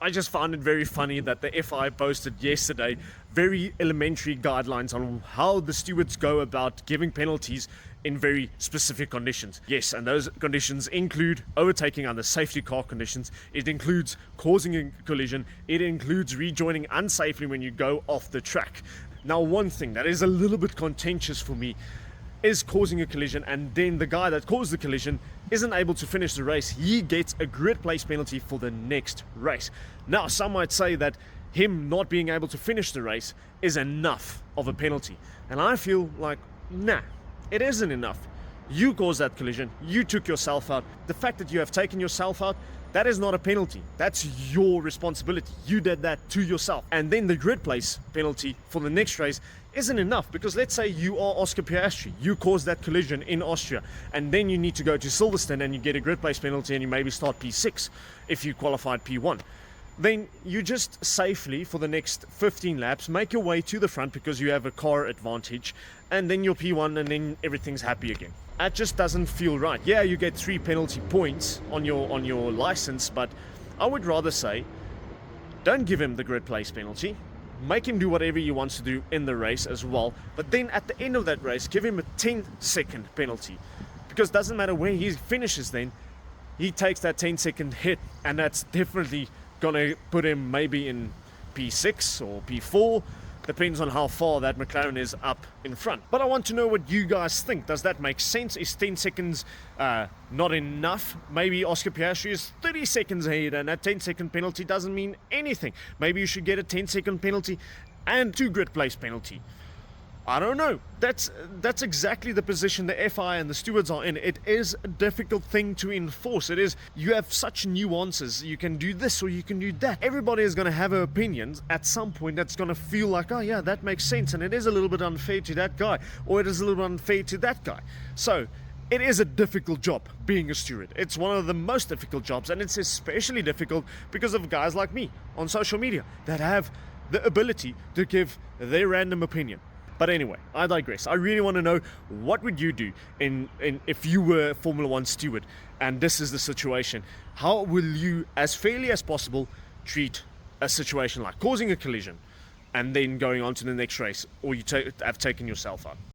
I just found it very funny that the FI posted yesterday very elementary guidelines on how the stewards go about giving penalties in very specific conditions. Yes, and those conditions include overtaking under safety car conditions, it includes causing a collision, it includes rejoining unsafely when you go off the track. Now, one thing that is a little bit contentious for me is causing a collision, and then the guy that caused the collision isn't able to finish the race. He gets a grid place penalty for the next race. Now, some might say that him not being able to finish the race is enough of a penalty, and I feel like, nah, it isn't enough. You caused that collision, you took yourself out. The fact that you have taken yourself out, that is not a penalty. That's your responsibility. You did that to yourself. And then the grid place penalty for the next race isn't enough, because let's say you are Oscar Piastri, you caused that collision in Austria, and then you need to go to Silverstone and you get a grid place penalty and you maybe start P6 if you qualified P1. Then you just safely, for the next 15 laps, make your way to the front because you have a car advantage, and then you're P1 and then everything's happy again. That just doesn't feel right. Yeah, you get 3 penalty points on your license, but I would rather say, don't give him the grid place penalty. Make him do whatever he wants to do in the race as well, but then at the end of that race, give him a 10-second penalty, because it doesn't matter where he finishes, then he takes that 10-second hit, and that's definitely gonna put him maybe in P6 or P4, depends on how far that McLaren is up in front. But I want to know what you guys think. Does that make sense? Is 10 seconds not enough? Maybe Oscar Piastri is 30 seconds ahead and that 10-second penalty doesn't mean anything. Maybe you should get a 10-second penalty and 2 grid place penalty. I don't know. That's exactly the position the FI and the stewards are in. It is a difficult thing to enforce. It is. You have such nuances. You can do this or you can do that. Everybody is going to have opinions at some point that's going to feel like, oh yeah, that makes sense, and it is a little bit unfair to that guy, or it is a little bit unfair to that guy. So it is a difficult job being a steward. It's one of the most difficult jobs, and it's especially difficult because of guys like me on social media that have the ability to give their random opinion. But anyway, I digress. I really want to know, what would you do if you were a Formula One steward and this is the situation? How will you, as fairly as possible, treat a situation like causing a collision and then going on to the next race, or you have taken yourself out?